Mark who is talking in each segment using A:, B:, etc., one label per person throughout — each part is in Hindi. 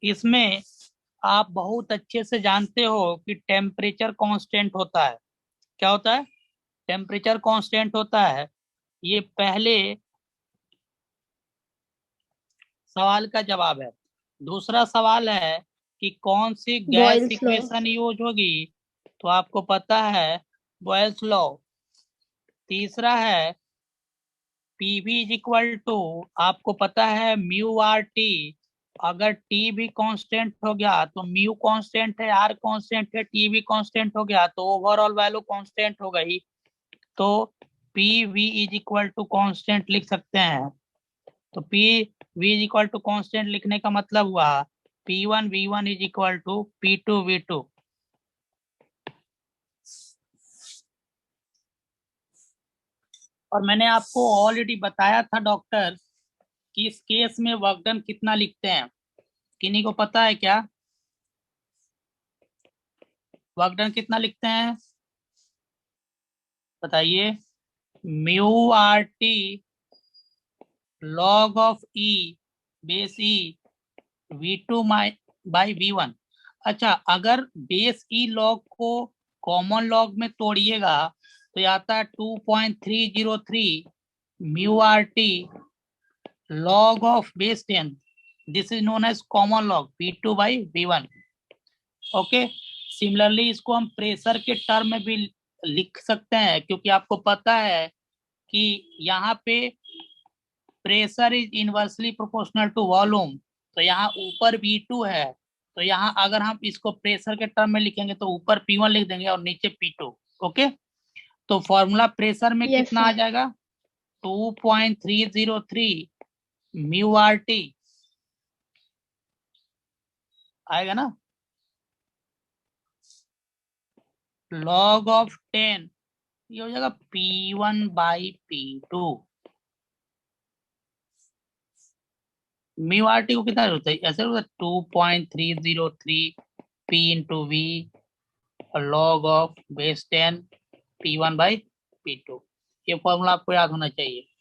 A: इसमें आप बहुत अच्छे से जानते हो कि टेम्परेचर कांस्टेंट होता है। क्या होता है? टेम्परेचर कांस्टेंट होता है। ये पहले सवाल का जवाब है। दूसरा सवाल है कि कौन सी gas
B: Boyle's law.
A: Equation use होगी, तो आपको पता है बॉयल्स लॉ। तीसरा है पीवी इज इक्वल टू, आपको पता है म्यू आर टी। अगर टी भी कांस्टेंट हो गया तो म्यू कांस्टेंट है, आर कांस्टेंट है, टी भी कांस्टेंट हो गया तो ओवरऑल वैल्यू कांस्टेंट हो गई। तो P V is equal to constant लिख सकते हैं। तो P V is equal to constant लिखने का मतलब हुआ P one V one is equal to P two V two. और मैंने आपको ऑलरेडी बताया था डॉक्टर कि इस केस में वर्क डन कितना लिखते हैं। किन्हीं को पता है क्या वर्क डन कितना लिखते हैं? बताइए। Mu R T log of e base e V two by V one. अच्छा, अगर बेस ई लॉग को कॉमन लॉग में तोड़िएगा तो ये आता है 2.303 mu R T log of base 10। This is known as common log V two by V one. Okay. Similarly इसको हम प्रेशर के टर्म में भी लिख सकते हैं, क्योंकि आपको पता है कि यहाँ पे pressure is inversely proportional to volume. तो यहाँ ऊपर V2 है, तो यहाँ अगर हम इसको प्रेशर के टर्म में लिखेंगे तो ऊपर P1 लिख देंगे और नीचे P2। ओके। तो फॉर्मूला प्रेशर में
B: यस
A: कितना आ
B: सर।
A: जाएगा? 2.303 म्यू आर टी आएगा ना, लॉग ऑफ 10, ये हो जाएगा P1 by P2। Mu R T को कितना होता है? ऐसे होता है 2.303 P into V log of base 10 P1 by P2। ये फॉर्मूला आपको याद होना चाहिए।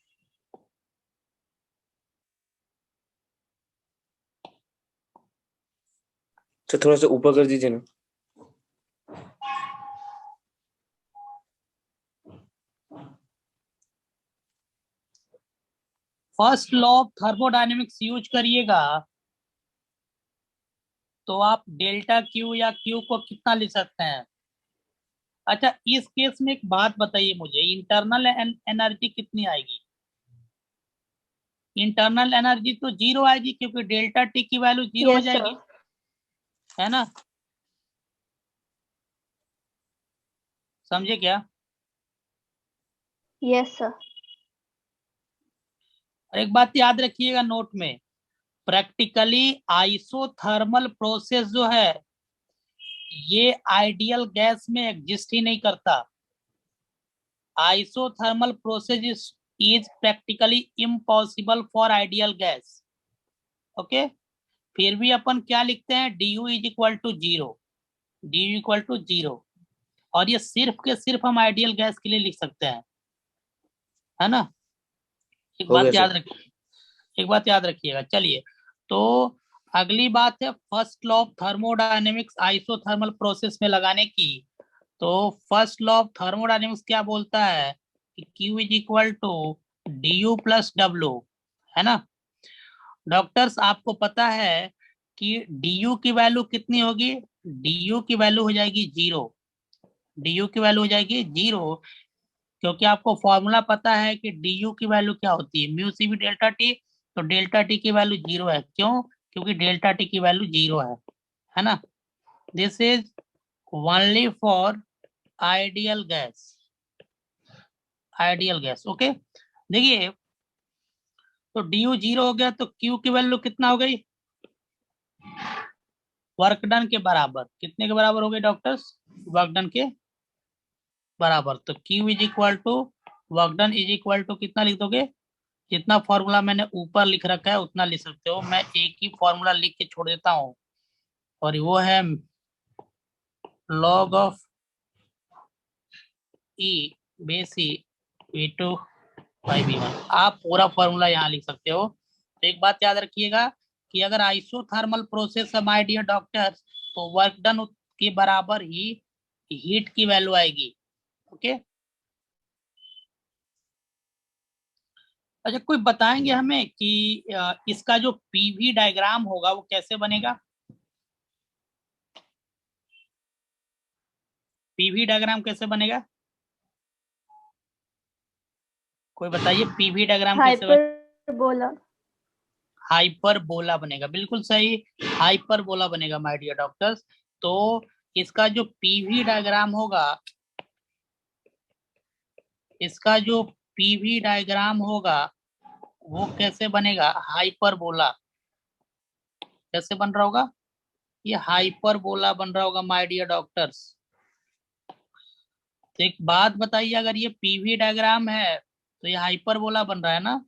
C: तो थोड़ा सा ऊपर कर दीजिए ना।
A: First law of thermodynamics use करिएगा तो आप डेल्टा क्यू या क्यू को कितना लिख सकते हैं? अच्छा, इस केस में एक बात बताइए मुझे, इंटरनल एनर्जी कितनी आएगी? इंटरनल एनर्जी तो जीरो आएगी, क्योंकि डेल्टा टी की वैल्यू जीरो हो
B: यस सर।
A: जाएगी, है ना? समझे क्या?
B: Yes sir.
A: और एक बात याद रखिएगा नोट में, प्रैक्टिकली आइसोथर्मल प्रोसेस जो है ये आइडियल गैस में एग्जिस्ट ही नहीं करता। Isothermal process is practically impossible for ideal gas. Okay. फिर भी अपन क्या लिखते हैं? du is equal to zero. du equal to zero. और ये सिर्फ के सिर्फ हम आइडियल गैस के लिए लिख सकते हैं, है ना? एक
C: हो गया
A: बात याद
C: सर।
A: रखिए, एक बात याद रखिएगा। चलिए, तो अगली बात है first law of thermodynamics isothermal process में लगाने की। तो फर्स्ट लॉ ऑफ थर्मोडायनेमिक्स क्या बोलता है कि Q is equal to D U plus W, है ना? डॉक्टर्स आपको पता है कि डी यू की वैल्यू कितनी होगी? डी यू की वैल्यू हो जाएगी जीरो। डी यू की वैल्यू हो जाएगी जीरो, क्योंकि आपको फॉर्मूला पता है कि डी यू की वैल्यू क्या होती है, mu C B delta T. तो डेल्टा टी की वैल्यू जीरो है, क्यों? क्योंकि डेल्टा टी की वैल्यू जीरो है ना? This is only for ideal gas. Ideal gas. Okay. देखिए, तो डी यू जीरो हो गया तो क्यू की वैल्यू कितना हो गई? वर्क डन के बराबर। कितने के बराबर हो गए डॉक्टर्स? वर्क डन के बराबर। तो Q is equal to work done is equal to कितना लिख दोगे? जितना फॉर्मूला मैंने ऊपर लिख रखा है उतना लिख सकते हो, मैं एक ही फॉर्मूला लिख के छोड़ देता हूँ, और वो है log of e base e V two by V one. आप पूरा फॉर्मूला यहाँ लिख सकते हो। तो एक बात याद रखिएगा कि अगर आइसोथर्मल प्रोसेस है माय डियर डॉक्टर्स, तो वर्क डन के बराबर ही हीट की वैल्यू आएगी। ओके, अच्छा कोई बताएंगे हमें कि इसका जो पीवी डायग्राम होगा वो कैसे बनेगा? पीवी डायग्राम कैसे बनेगा? कोई बताइए, पीवी डायग्राम कैसे बनेगा?
B: हाइपरबोला।
A: हाइपरबोला बनेगा, बिल्कुल सही, हाइपरबोला बनेगा माय डियर डॉक्टर्स। तो इसका जो पीवी डायग्राम होगा, इसका जो पीवी डायग्राम होगा वो कैसे बनेगा? हाइपरबोला। कैसे बन रहा होगा? ये हाइपरबोला बन रहा होगा माय डियर डॉक्टर्स। तो एक बात बताइए, अगर ये पीवी डायग्राम है तो ये हाइपरबोला बन रहा है ना?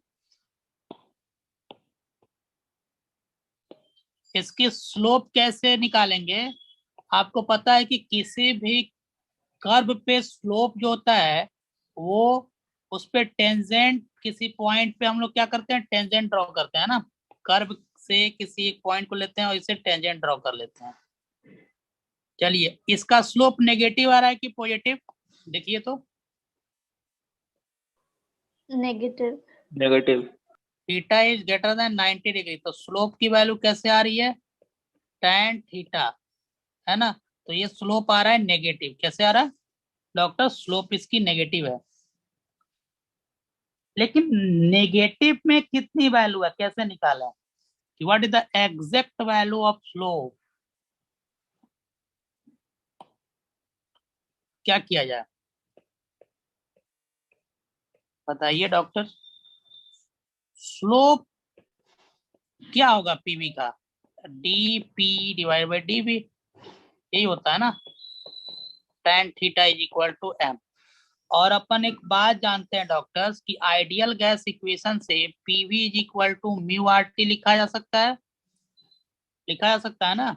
A: इसकी स्लोप कैसे निकालेंगे? आपको पता है कि किसी भी कर्व पे स्लोप जो होता है वो उस पे टेंजेंट, किसी पॉइंट पे हम लोग क्या करते हैं, टेंजेंट ड्रॉ करते हैं ना। कर्व से किसी एक पॉइंट को लेते हैं और इसे टेंजेंट ड्रॉ कर लेते हैं। चलिए, इसका स्लोप नेगेटिव आ रहा है कि पॉजिटिव, देखिए तो।
B: Negative.
C: Negative.
A: Theta is greater than 90 degree, तो स्लोप की वैल्यू कैसे आ रही है? tan थीटा, है ना? तो ये स्लोप आ रहा है नेगेटिव। कैसे आ रहा है डॉक्टर? स्लोप इसकी नेगेटिव है। लेकिन नेगेटिव में कितनी वैल्यू है, कैसे निकाला? कि what is the exact value of slope? क्या किया जाए, बताइए डॉक्टर। स्लोप क्या होगा पीवी का? D P divide by D B, यही होता है ना। tan theta is equal to M. और अपन एक बात जानते हैं डॉक्टर्स कि आइडियल गैस इक्वेशन से PV is equal to mu R T लिखा जा सकता है, लिखा जा सकता है ना।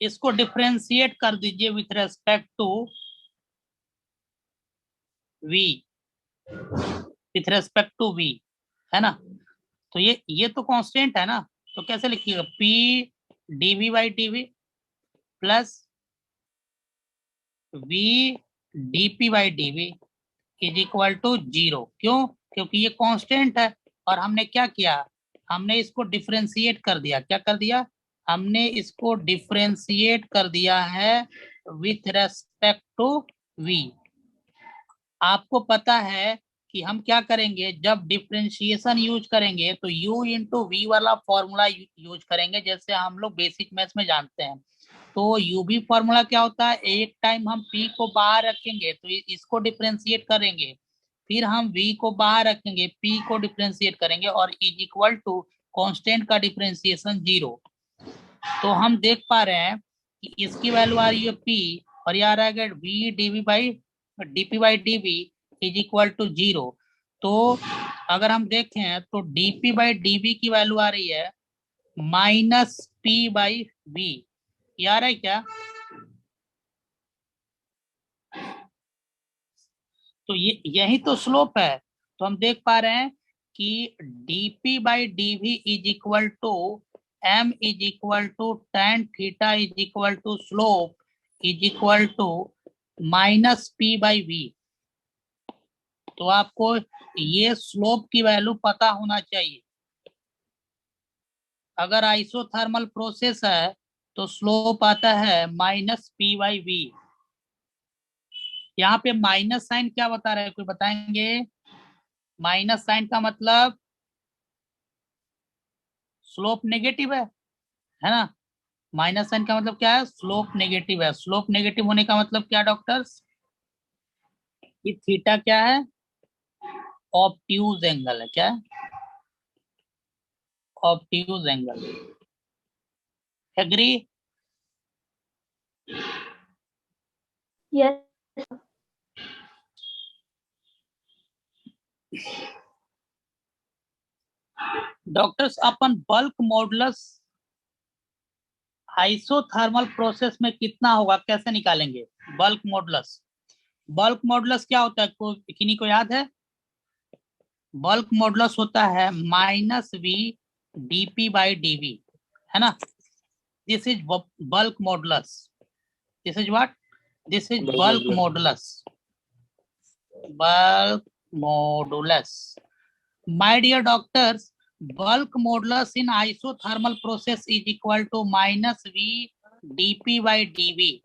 A: इसको डिफरेंशिएट कर दीजिए with respect to V, with respect to V, है ना। तो ये तो कांस्टेंट है ना, तो कैसे लिखिएगा? P DV by TV plus V DP by DV is equal to 0। क्यों? क्योंकि ये कांस्टेंट है और हमने क्या किया, हमने इसको डिफरेंशिएट कर दिया। क्या कर दिया? हमने इसको डिफरेंशिएट कर दिया है विथ रेस्पेक्ट टू वी। आपको पता है कि हम क्या करेंगे, जब डिफरेंशिएशन यूज करेंगे तो u इंटू वी वाला फॉर्मूला यूज करेंगे, जैसे हम लोग बेसिक मैथ्स में जानते हैं। तो u भी फॉर्मूला क्या होता है, एक टाइम हम p को बाहर रखेंगे तो इसको डिफरेंशिएट करेंगे, फिर हम v को बाहर रखेंगे, p को डिफरेंशिएट करेंगे, और इज इक्वल टू कांस्टेंट का डिफरेंशिएशन 0। तो हम देख पा रहे हैं कि इसकी वैल्यू आ रही है p, और ये आ रहा है v DV by DP by DV is equal to 0। तो अगर हम देखें तो डीपी बाई डीवी की वैल्यू आ रही है माइनस पी बाई वी। ये आ रहा है क्या? तो ये यही तो स्लोप है। तो हम देख पा रहे हैं कि dp by dv is equal to m is equal to tan theta is equal to slope is equal to minus p by v। तो आपको ये स्लोप की वैल्यू पता होना चाहिए। अगर आइसोथर्मल प्रोसेस है तो स्लोप आता है माइनस p बाई वी। यहाँ पे माइनस साइन क्या बता रहा है, कोई बताएंगे? माइनस साइन का मतलब स्लोप नेगेटिव है ना। माइनस साइन का मतलब क्या है? स्लोप नेगेटिव है। स्लोप नेगेटिव होने का मतलब क्या डॉक्टर्स? कि थीटा क्या है? ऑब्ट्यूज एंगल है। क्या है? Obtuse angle. Agree?
B: Yes.
A: Doctors, अपन बल्क मॉडुलस आइसोथर्मल प्रोसेस में कितना होगा, कैसे निकालेंगे बल्क मॉडुलस? बल्क मॉडुलस क्या होता है, किन्हीं को याद है? बल्क मॉडुलस होता है minus V dp by dv, है ना? This is bulk modulus. This is what? This is bulk modulus. Bulk modulus. My dear doctors, bulk modulus in isothermal process is equal to minus v dp by dv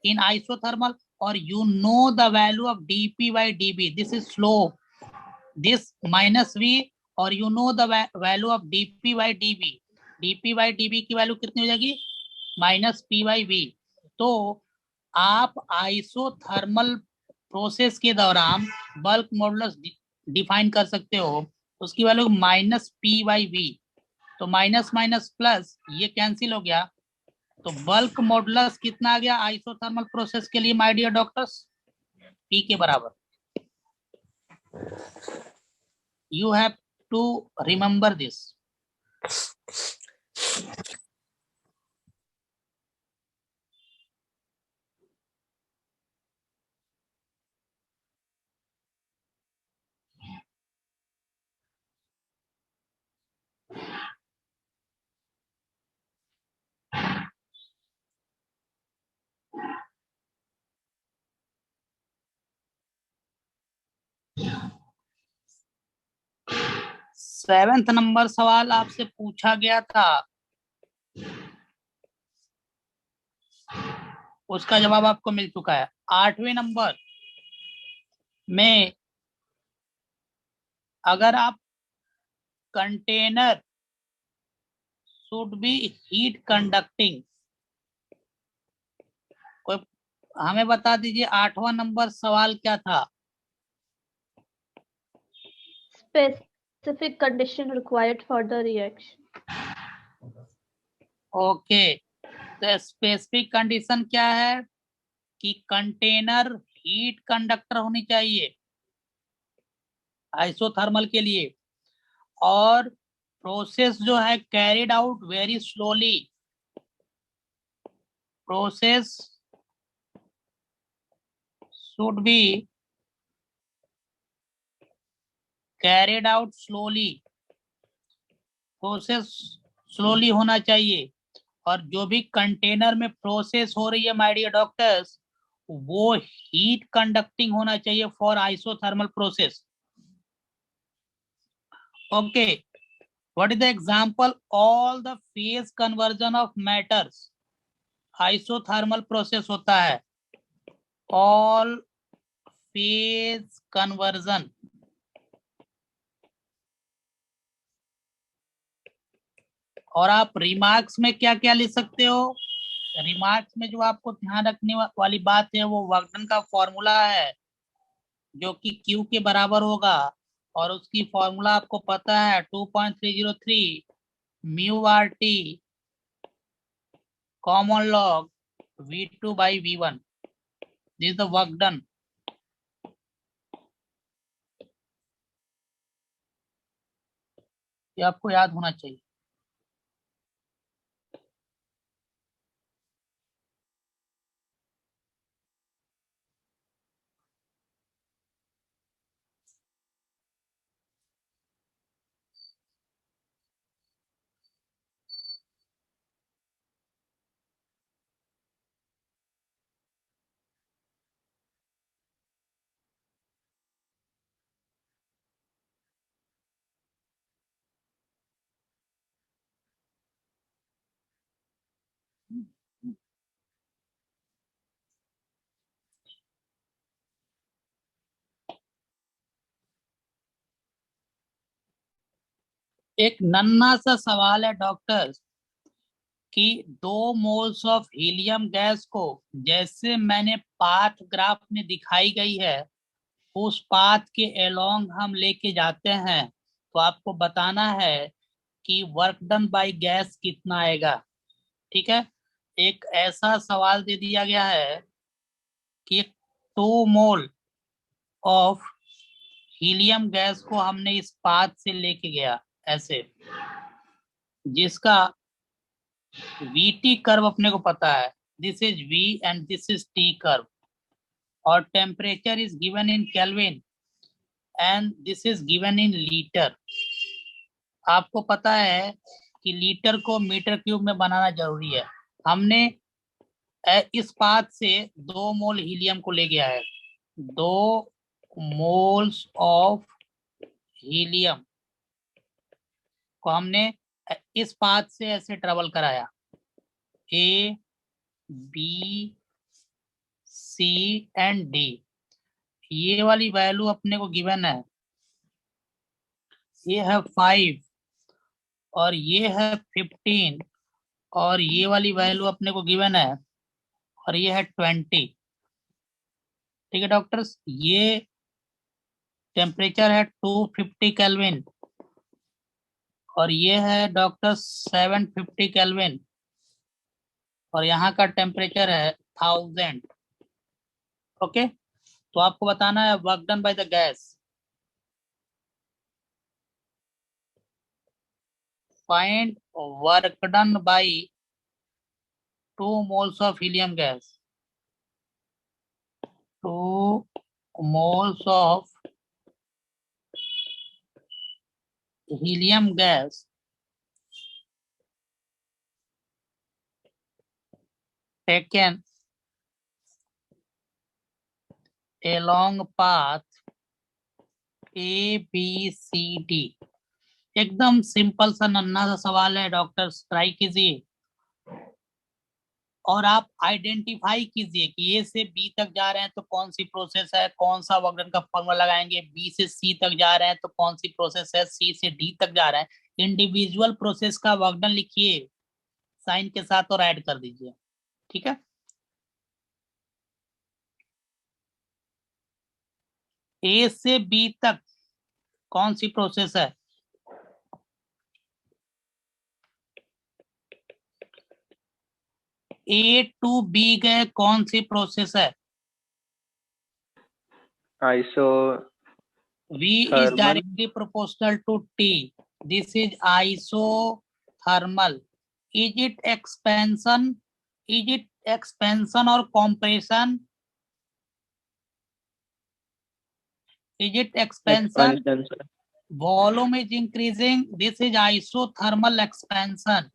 A: in isothermal, or you know the value of dp by dv. This is slope. This minus v, और you know the value of dp by dv. dp by dv की वैल्यू कितनी हो जाएगी? Minus p by v. तो आप आइसोथर्मल प्रोसेस के दौरान बल्क मॉडुलस डिफाइन कर सकते हो, उसकी value minus p by v. तो माइनस माइनस प्लस ये कैंसिल हो गया, तो बल्क मॉडुलस कितना आ गया आइसोथर्मल प्रोसेस के लिए माय डियर डॉक्टर्स? p के बराबर. You have to remember this. Seventh number सवाल आपसे पूछा गया था, उसका जवाब आपको मिल चुका है. 8वें नंबर में अगर आप container should be heat conducting, कोई हमें बता दीजिए 8वां नंबर सवाल क्या था?
B: Specific condition required for the reaction.
A: Okay, तो स्पेसिफिक कंडीशन क्या है कि कंटेनर हीट कंडक्टर होनी चाहिए आइसोथर्मल के लिए, और प्रोसेस जो है carried out very slowly. Process should be carried out slowly. Process slowly होना चाहिए, और जो भी कंटेनर में प्रोसेस हो रही है माय डियर डॉक्टर्स, वो हीट कंडक्टिंग होना चाहिए for isothermal process. Okay, what is the example? All the phase conversion of matters. Isothermal process होता है ऑल फेज कन्वर्जन. और आप रिमार्क्स में क्या क्या लिख सकते हो? रिमार्क्स में जो आपको ध्यान रखने वाली बात है वो वर्कडन का फॉर्मूला है, जो कि Q के बराबर होगा, और उसकी फॉर्मूला आपको पता है 2.303 mu R T common log V2 by V1. This is the work done. ये आपको याद होना चाहिए. एक नन्हा सा सवाल है डॉक्टर कि 2 मोल्स ऑफ हीलियम गैस को जैसे मैंने पाथ ग्राफ में दिखाई गई है, उस पाथ के एलोंग हम लेके जाते हैं, तो आपको बताना है कि वर्क डन बाय गैस कितना आएगा. ठीक है, एक ऐसा सवाल दे दिया गया है कि 2 मोल ऑफ हीलियम गैस को हमने इस पाथ से लेके गया ऐसे, जिसका VT कर्व अपने को पता है. This is V and this is T curve, और temperature is given in kelvin and this is given in litre. आपको पता है कि लीटर को मीटर क्यूब में बनाना जरूरी है। हमने इस पाथ से 2 मोल हीलियम को ले गया है, 2 मोल्स ऑफ हीलियम को हमने इस पाथ से ऐसे ट्रेवल कराया, A B C and D. ये वाली वैल्यू अपने को गिवन है, ये है 5 और ये है 15 और ये वाली वैल्यू अपने को गिवन है और ये है 20। ठीक है डॉक्टर्स, ये टेम्परेचर है 250 केल्विन और ये है डॉक्टर 750 केल्विन और यहाँ का टेम्परेचर है 1000। ओके, तो आपको बताना है work done by the gas. Find work done by 2 moles of helium gas, 2 moles of helium gas taken along path A B C D। एकदम सिंपल सा नन्हा सा सवाल है डॉक्टर, ट्राई कीजिए और आप आइडेंटिफाई कीजिए कि ए से बी तक जा रहे हैं तो कौन सी प्रोसेस है, कौन सा वर्कडन का फॉर्मूला लगाएंगे। बी से सी तक जा रहे हैं तो कौन सी प्रोसेस है, सी से डी तक जा रहे हैं। इंडिविजुअल प्रोसेस का वर्कडन लिखिए साइन के साथ और ऐड कर दीजिए। ठीक है, ए से बी तक कौन सी प्रोसेस है, ए टू बी गए कौन सी प्रोसेस है,
D: iso
A: V is directly proportional to T. This is isothermal. Is it expansion? Is it expansion or compression? Is it expansion? Volume is increasing. This is isothermal expansion.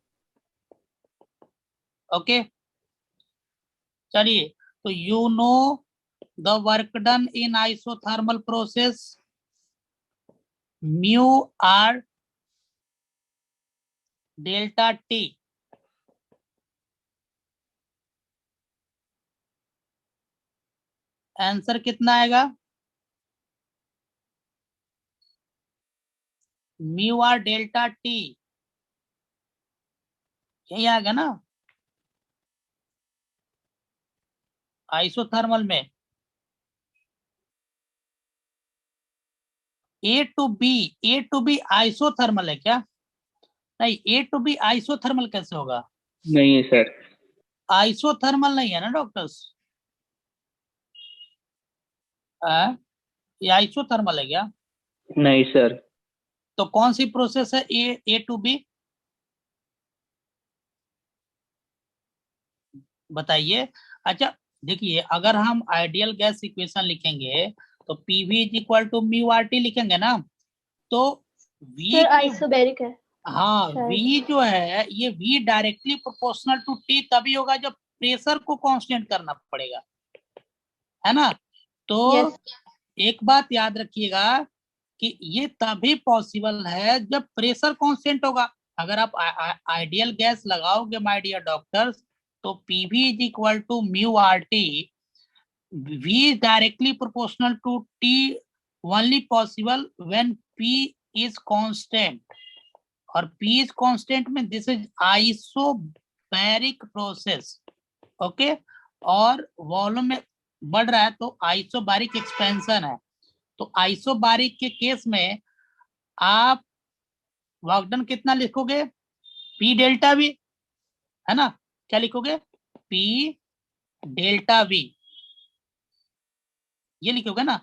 A: Okay. चलिए, तो you know the work done in isothermal process, mu r delta T। Answer कितना आएगा, म्यू आर डेल्टा टी, यही आएगा ना आइसोथर्मल में। ए टू बी आइसोथर्मल है क्या? नहीं, ए टू बी आइसोथर्मल कैसे होगा?
D: नहीं है सर,
A: आइसोथर्मल नहीं है ना डॉक्टर्स, ये आइसोथर्मल है क्या?
D: नहीं सर।
A: तो कौन सी प्रोसेस है ए टू बी, बताइए। अच्छा देखिए, अगर हम आइडियल गैस इक्वेशन लिखेंगे तो PV is equal to mu R T लिखेंगे ना, तो वी
B: आइसोबैरिक है।
A: हाँ, वी जो है ये V directly proportional to T तभी होगा जब प्रेशर को कांस्टेंट करना पड़ेगा, है ना। तो
B: yes.
A: एक बात याद रखिएगा कि ये तभी पॉसिबल है जब प्रेशर कांस्टेंट होगा। अगर आप आइडियल गैस लगाओगे माय डियर डॉक्टर्स, तो PV is equal to mu R T, V is directly proportional to T only possible when P is constant, और P इज कांस्टेंट में this is isobaric process. Okay, और वॉल्यूम में बढ़ रहा है तो आइसोबैरिक एक्सपेंशन है। तो आइसोबैरिक के केस में आप वर्क डन कितना लिखोगे, P डेल्टा V, है ना। क्या लिखोगे, P डेल्टा V, ये लिखोगे ना।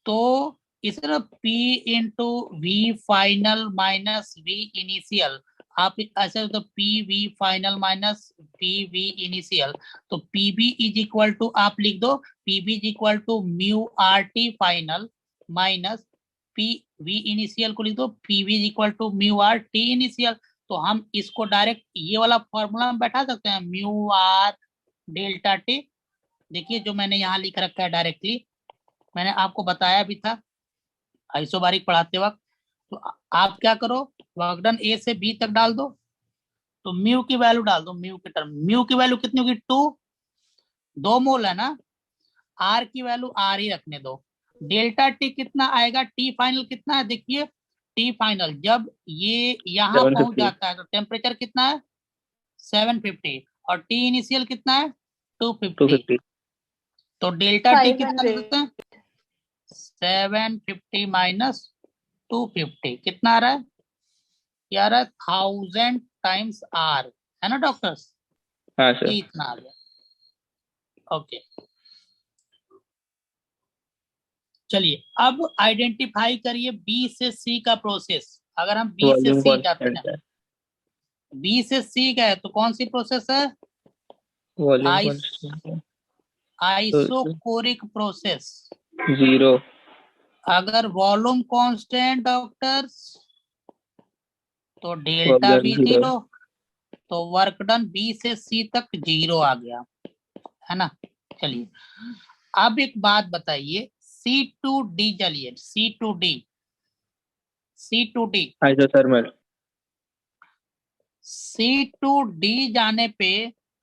A: तो इस तरह P into V final minus V initial, आप ऐसे तो P V final minus P V initial, तो पीबी इज इक्वल टू आप लिख दो PB is equal to mu R T final minus P V initial को लिख दो, PV is equal to mu R T initial. तो हम इसको डायरेक्ट ये वाला फॉर्मूला में बैठा सकते हैं, म्यू आर डेल्टा टी। देखिए जो मैंने यहाँ लिख रखा है डायरेक्टली, मैंने आपको बताया भी था आइसोबारिक पढ़ाते वक्त। तो आप क्या करो, वर्क डन ए से बी तक डाल दो, तो म्यू की वैल्यू डाल दो, म्यू की टर्म, म्यू की वैल्यू कितनी होगी 2, 2 मोल है ना, आर की वैल्यू आर ही रखने दो। डेल्टा टी कितना आएगा, टी फाइनल कितना है, देखिए टी फाइनल जब ये यहाँ पहुंच
D: 750
A: जाता है तो टेम्परेचर कितना है 750, और टी इनिशियल कितना है 250।
D: 250
A: तो डेल्टा टी कितना लिख
B: 500.
A: सकते हैं, 750 माइनस 250 कितना आ रहा है, ये आ रहा है 1000 टाइम्स आर, है ना डॉक्टर्स,
D: हाँ
A: ये
D: सर।
A: इतना आ गया। ओके चलिए अब आइडेंटिफाई करिए बी से सी का प्रोसेस। अगर हम बी से
D: वॉल्यूम
A: सी जाते
D: कांस्टेंट
A: हैं,
D: है,
A: बी से सी गए तो कौन सी प्रोसेस है,
D: वॉल्यूम
A: आइस
D: कांस्टेंट है तो
A: आइसोकोरिक प्रोसेस।
D: 0।
A: अगर वॉल्यूम कांस्टेंट डॉक्टर्स तो डेल्टा
D: वॉल्यूम
A: भी
D: 0।
A: 0, तो वर्क डन बी से सी तक 0 आ गया, है ना। चलिए अब एक बात बताइए, सी टू डी, चलिए C to D, C to D,
D: isothermal.
A: C to D जाने पे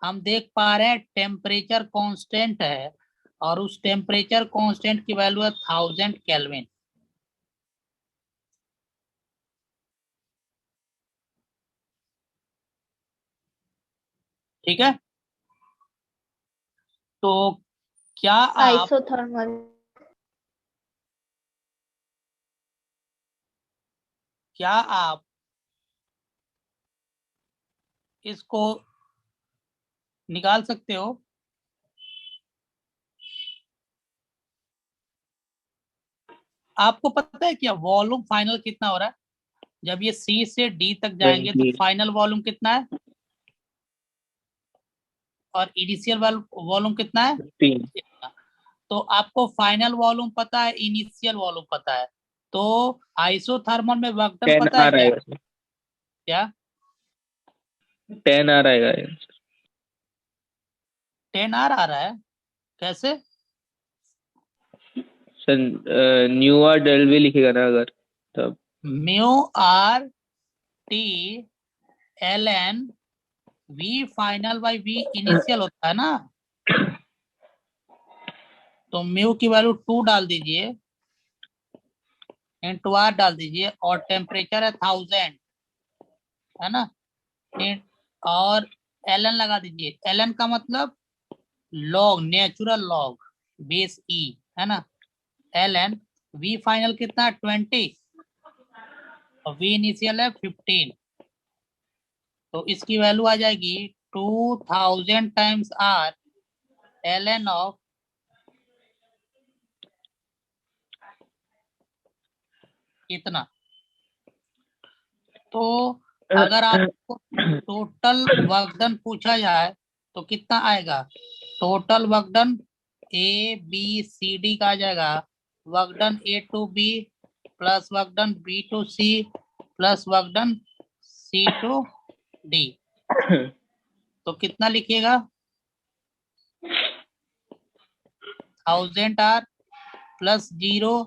A: हम देख पा रहे हैं टेम्परेचर कांस्टेंट है, और उस टेम्परेचर कांस्टेंट की वैल्यू है 1000 केल्विन। ठीक है, तो क्या आप
B: Isothermal.
A: क्या आप इसको निकाल सकते हो, आपको पता है क्या वॉल्यूम फाइनल कितना हो रहा है, जब ये सी से डी तक जाएंगे तो
D: 20।
A: फाइनल वॉल्यूम कितना है, और इनिशियल वॉल्यूम कितना है
D: 15।
A: इतना। तो आपको फाइनल वॉल्यूम पता है, इनिशियल वॉल्यूम पता है, तो आइसोथर्मल में वर्क डन
D: 10
A: पता है
D: आ
A: क्या,
D: आएगा सर,
A: क्या
D: 10 आएगा ये।
A: 10 आर आ रहा है, कैसे,
D: सर। न्यू आर डेल भी लिखेगा ना अगर, तब।
A: Mu R T L N V final by V initial होता है ना, तो म्यू की वैल्यू 2 डाल दीजिए, इंटू आर डाल दीजिए, और टेम्परेचर है 1000, है ना, और एल एन लगा दीजिए, एल एन का मतलब लॉग, नेचुरल लॉग बेस ई, है ना, एल एन, वी फाइनल कितना है 20, और वी इनिशियल है 15, तो इसकी वैल्यू आ जाएगी 2000 times R L N of इतना। तो अगर आपको टोटल वर्क डन पूछा जाए तो कितना आएगा, total work done A B C D का आ जाएगा, work done A to B plus work done B to C plus work done C to D, तो कितना लिखिएगा 1000 R plus 0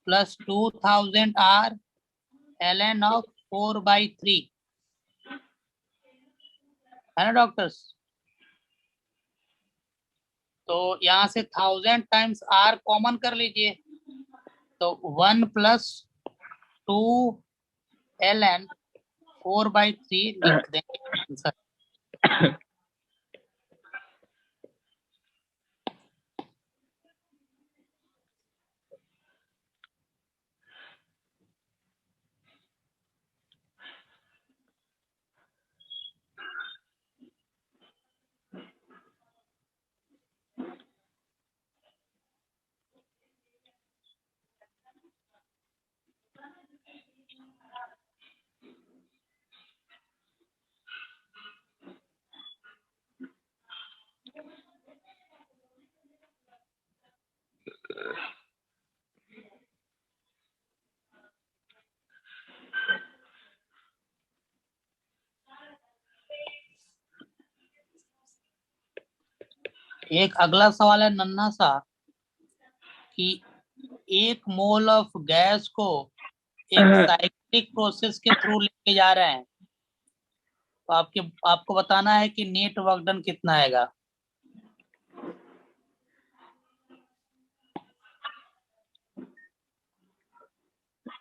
A: plus 2000 R L N of 4/3, है ना डॉक्टर्स। तो यहाँ से 1000 टाइम्स आर कॉमन कर लीजिए, तो 1 प्लस 2 एल एन 4/3 लिख देंगे आंसर। एक अगला सवाल है नन्हा सा कि 1 मोल ऑफ गैस को एक साइक्लिक प्रोसेस के थ्रू लेके जा रहे हैं, तो आपको बताना है कि नेट वर्क डन कितना आएगा।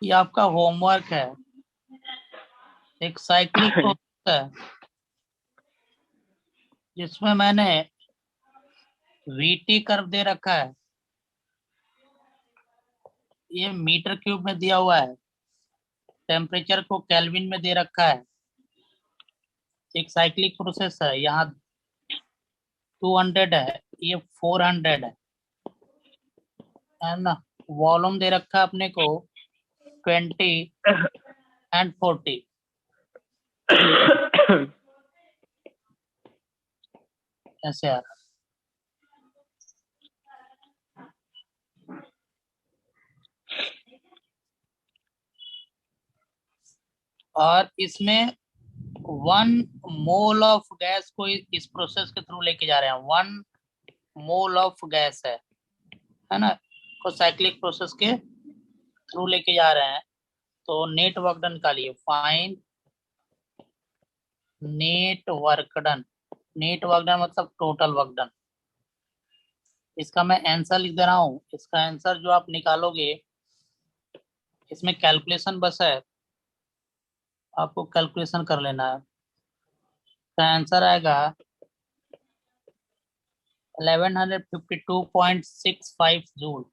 A: ये आपका होमवर्क है। एक साइक्लिक प्रोसेस है जिसमें मैंने वीटी कर्व दे रखा है, ये मीटर क्यूब में दिया हुआ है, टेम्परेचर को केल्विन में दे रखा है। एक साइक्लिक प्रोसेस है, यहाँ 200 है, ये 400 है ना। वॉल्यूम दे रखा है अपने को 20 एंड 40। ऐसे आ रहा। और इसमें 1 मोल ऑफ गैस को इस प्रोसेस के थ्रू लेके जा रहे हैं। 1 मोल ऑफ गैस है ना, को साइक्लिक प्रोसेस के थ्रू लेके जा रहे हैं। तो नेट वर्क डन का लिए find net work done. Net work done मतलब टोटल वर्क डन। इसका मैं आंसर लिख दे रहा हूँ। इसका आंसर जो आप निकालोगे, इसमें कैलकुलेशन बस है, आपको कैलकुलेशन कर लेना है। इसका आंसर आएगा 1152.65 जूल।